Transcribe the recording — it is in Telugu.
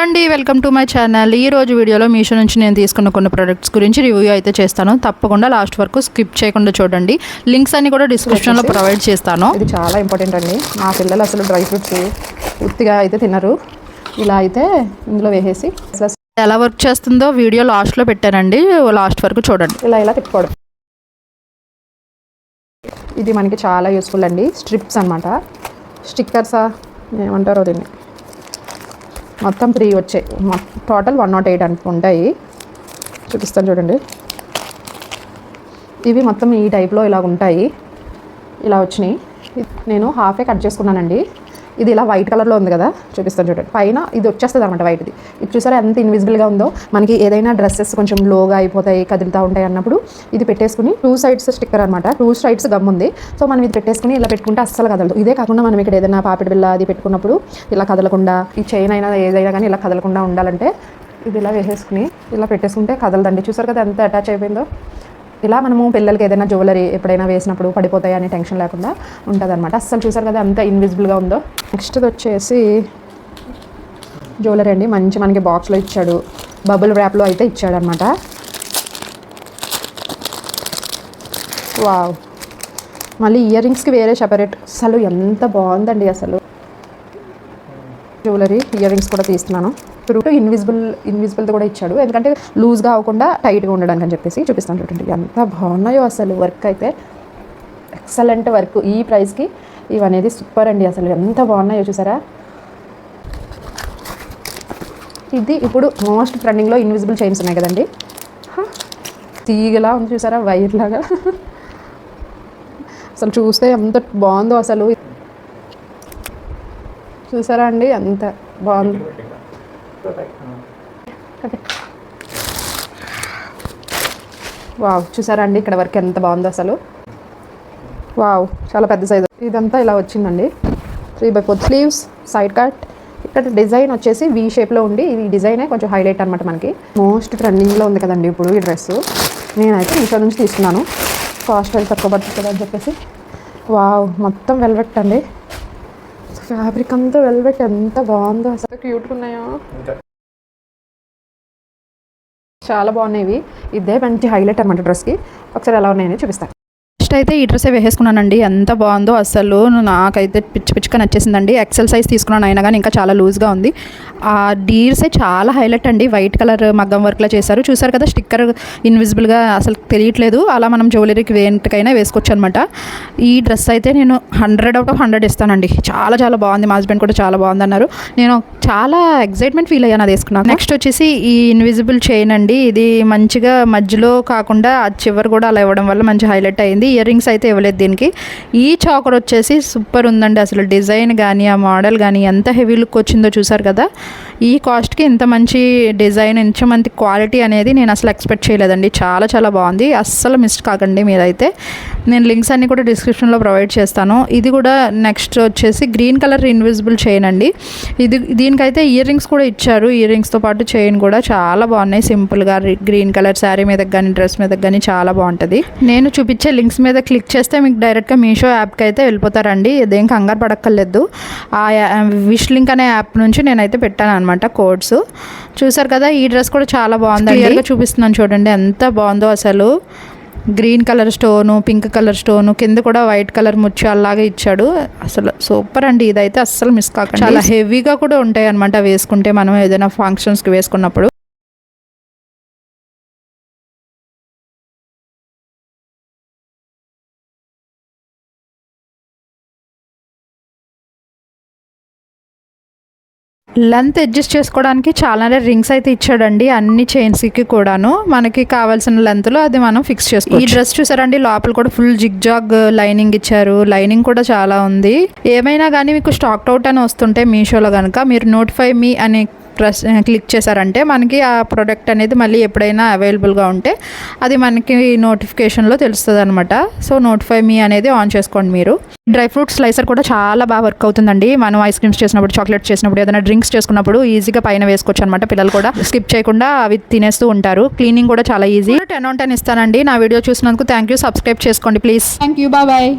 అండి వెల్కమ్ టు మై ఛానల్. ఈ రోజు వీడియోలో మీషో నుంచి నేను తీసుకున్న కొన్ని ప్రొడక్ట్స్ గురించి రివ్యూ అయితే చేస్తాను. తప్పకుండా లాస్ట్ వరకు స్కిప్ చేయకుండా చూడండి. లింక్స్ అన్ని కూడా డిస్క్రిప్షన్లో ప్రొవైడ్ చేస్తాను. ఇది చాలా ఇంపార్టెంట్ అండి. మా పిల్లలు అసలు డ్రై ఫ్రూట్స్ పూర్తిగా అయితే తినరు. ఇలా అయితే ఇందులో వేసేసి ఎలా వర్క్ చేస్తుందో వీడియో లాస్ట్లో పెట్టానండి, లాస్ట్ వరకు చూడండి. ఇలా తిప్పుకోవడం, ఇది మనకి చాలా యూస్ఫుల్ అండి. స్ట్రిప్స్ అనమాట, స్టిక్కర్సా ఏమంటారో దీన్ని. మొత్తం 3 వచ్చాయి, టోటల్ 108 ఉంటాయి. చూపిస్తాను చూడండి. ఇవి మొత్తం ఈ టైప్లో ఇలా ఉంటాయి. ఇలా వచ్చినాయి. నేను హాఫే కట్ చేసుకున్నానండి. ఇది ఇలా వైట్ కలర్లో ఉంది కదా, చూపిస్తాను చూడండి. పైన ఇది వచ్చేస్తుంది అనమాట వైట్ది. ఇది చూసారా ఎంత ఇన్విజిబుల్గా ఉందో. మనకి ఏదైనా డ్రెస్సెస్ కొంచెం లోగా అయిపోతాయి, కదులుతూ ఉంటాయి అన్నప్పుడు ఇది పెట్టేసుకుని 2 సైడ్స్ స్టిక్కర్ అనమాట, 2 సైడ్స్ గమ్ ఉంది. సో మనం ఇది పెట్టేసుకుని ఇలా పెట్టుకుంటే అస్సలు కదలదు. ఇదే కాకుండా మనం ఇక్కడ ఏదైనా పాపిడి బిల్ల అది పెట్టుకున్నప్పుడు ఇలా కదలకుండా, ఈ చైన్ అయినా ఏదైనా కానీ ఇలా కదలకుండా ఉండాలంటే ఇది ఇలా వేసేసుకుని ఇలా పెట్టేసుకుంటే కదలదండి. చూసారు కదా ఎంత అటాచ్ అయిపోయిందో. ఇలా మనము పిల్లలకి ఏదైనా జ్యువెలరీ ఎప్పుడైనా వేసినప్పుడు పడిపోతాయి అనే టెన్షన్ లేకుండా ఉంటుంది అనమాట. అస్సలు చూసారు కదా ఎంత ఇన్విజిబుల్గా ఉందో. నెక్స్ట్ వచ్చేసి జ్యువెలరీ అండి. మంచి మనకి బాక్స్లో ఇచ్చాడు, బబుల్ ర్యాప్లో అయితే ఇచ్చాడు అనమాట. వావ్, మళ్ళీ ఇయర్ రింగ్స్కి వేరే సెపరేట్. అసలు ఎంత బాగుందండి అసలు. జ్యువెలరీ ఇయర్ రింగ్స్ కూడా తీస్తున్నాను. ఇన్విజిబుల్ది కూడా ఇచ్చాడు, ఎందుకంటే లూజ్గా అవ్వకుండా టైట్గా ఉండడానికి అని చెప్పేసి. చూపిస్తాను చూడండి ఎంత బాగున్నాయో అసలు. వర్క్ అయితే ఎక్సలెంట్ వర్క్. ఈ ప్రైస్కి ఇవనేది సూపర్ అండి. అసలు ఎంత బాగున్నాయో చూసారా. ఇది ఇప్పుడు మోస్ట్ ట్రెండింగ్లో ఇన్విజిబుల్ చైన్స్ ఉన్నాయి కదండి. తీగలా ఉంది చూసారా, వైర్ లాగా. అసలు చూస్తే ఎంత బాగుందో అసలు. చూసారా అండి ఎంత బాగుంది. వావ్, చూసారా అండి ఇక్కడ వరకు ఎంత బాగుందో అసలు. వావ్, చాలా పెద్ద సైజు. ఇదంతా ఇలా వచ్చిందండి. 3/4 స్లీవ్స్, సైడ్ కట్. ఇక్కడ డిజైన్ వచ్చేసి వీ షేప్లో ఉండి, ఈ డిజైనే కొంచెం హైలైట్ అనమాట. మనకి మోస్ట్ ట్రెండింగ్లో ఉంది కదండి ఇప్పుడు ఈ డ్రెస్. నేనైతే మీషో నుంచి తీసుకున్నాను, కాస్ట్ అయితే తక్కువ పడుతుంది కదా అని చెప్పేసి. వావ్, మొత్తం వెల్వెట్ అండి. ఫ్యాబ్రిక్ అంతా వెల్వెట్, ఎంత బాగుందో అసలు. క్యూట్గా ఉన్నాయో, చాలా బాగున్నాయి. ఇదే మంచి హైలైట్ అనమాట డ్రెస్కి. ఒకసారి ఎలా ఉన్నాయని చూపిస్తాను. ఫస్ట్ అయితే ఈ డ్రెస్ వేసుకున్నానండి, ఎంత బాగుందో అసలు. నాకైతే పిచ్చిగా నచ్చేసిందండి. ఎక్సెల్ సైజ్ తీసుకున్నాను, అయినా కానీ ఇంకా చాలా లూజ్గా ఉంది. ఆ డీర్సే చాలా హైలైట్ అండి. వైట్ కలర్ మగ్గం వర్క్లో చేశారు. చూసారు కదా, స్టిక్కర్ ఇన్విజిబుల్గా అసలు తెలియట్లేదు. అలా మనం జ్యువెలరీకి వేంటికైనా వేసుకోవచ్చు అనమాట. ఈ డ్రెస్ అయితే నేను 100/100 ఇస్తానండి. చాలా చాలా బాగుంది. మా హస్బెండ్ కూడా చాలా బాగుంది అన్నారు. నేను చాలా ఎక్సైట్మెంట్ ఫీల్ అయ్యాను అది వేసుకున్నాను. నెక్స్ట్ వచ్చేసి ఈ ఇన్విజిబుల్ చైన్ అండి. ఇది మంచిగా మధ్యలో కాకుండా చివరి కూడా అలా ఇవ్వడం వల్ల మంచి హైలైట్ అయింది. ఇయర్ రింగ్స్ అయితే ఇవ్వలేదు దీనికి. ఈ చాకర్ వచ్చేసి సూపర్ ఉందండి అసలు. డిజైన్ కానీ ఆ మోడల్ కానీ ఎంత హెవీ లుక్ వచ్చిందో చూసారు కదా. ఈ కాస్ట్కి ఇంత మంచి డిజైన్, ఇంత మంచి క్వాలిటీ అనేది నేను అసలు ఎక్స్పెక్ట్ చేయలేదండి. చాలా చాలా బాగుంది. అస్సలు మిస్ కాకండి మీరైతే. నేను లింక్స్ అన్నీ కూడా డిస్క్రిప్షన్లో ప్రొవైడ్ చేస్తాను. ఇది కూడా నెక్స్ట్ వచ్చేసి గ్రీన్ కలర్ ఇన్విజిబుల్ చైన్ అండి. దీనికైతే ఇయర్ రింగ్స్ కూడా ఇచ్చారు. ఇయర్ రింగ్స్తో పాటు చైన్ కూడా చాలా బాగున్నాయి. సింపుల్గా గ్రీన్ కలర్ శారీ మీదకి కానీ డ్రెస్ మీదకి కానీ చాలా బాగుంటుంది. నేను చూపించే లింక్స్ మీద క్లిక్ చేస్తే మీకు డైరెక్ట్గా మీషో యాప్కి అయితే వెళ్ళిపోతారండి. ఇదేం కంగారు పడక్కర్లేదు. ఆ విష్ లింక్ అనే యాప్ నుంచి నేనైతే పెట్టాను అనమాట కోడ్స్. చూసారు కదా, ఈ డ్రెస్ కూడా చాలా బాగుంది. క్లియర్గా చూపిస్తున్నాను చూడండి ఎంత బాగుందో అసలు. Green colour stone, pink colour stone, కింద కూడా వైట్ కలర్ ముత్యాలలాగా ఇచ్చాడు. అసలు సూపర్ అండి. ఇదైతే అస్సలు మిస్ కాకండి. చాలా హెవీగా కూడా ఉంటాయి అనమాట వేసుకుంటే, మనం ఏదైనా ఫంక్షన్స్కి వేసుకున్నప్పుడు. లెంత్ అడ్జస్ట్ చేసుకోవడానికి చాలానే రింగ్స్ అయితే ఇచ్చాడండి అన్ని చైన్స్కి కూడాను. మనకి కావాల్సిన లెంత్లో అది మనం ఫిక్స్ చేసుకోవచ్చు. ఈ డ్రెస్ చూసారండి, లోపల కూడా ఫుల్ జిగ్ జాగ్ లైనింగ్ ఇచ్చారు. లైనింగ్ కూడా చాలా ఉంది. ఏమైనా కానీ మీకు స్టాక్ అవుట్ అని వస్తుంటే మీషోలో కనుక మీరు నోటిఫై మీ అని క్లిక్ చేశారంటే మనకి ఆ ప్రోడక్ట్ అనేది మళ్ళీ ఎప్పుడైనా అవైలబుల్గా ఉంటే అది మనకి నోటిఫికేషన్లో తెలుస్తుంది అనమాట. సో నోటిఫై మీ అనేది ఆన్ చేసుకోండి మీరు. డ్రై ఫ్రూట్ స్లైసర్ కూడా చాలా బాగా వర్క్ అవుతుందండి. మనం ఐస్ క్రీమ్స్ చేసినప్పుడు, చాక్లెట్స్ చేసినప్పుడు, ఏదైనా డ్రింక్స్ చేసుకున్నప్పుడు ఈజీగా పైన వేసుకోవచ్చు అనమాట. పిల్లలు కూడా స్కిప్ చేయకుండా అవి తినేస్తూ ఉంటారు. క్లీనింగ్ కూడా చాలా ఈజీ. 10/10 ఇస్తానండి. నా వీడియో చూసినందుకు థ్యాంక్ యూ. సబ్స్క్రైబ్ చేసుకోండి ప్లీజ్. Thank you. బాయ్.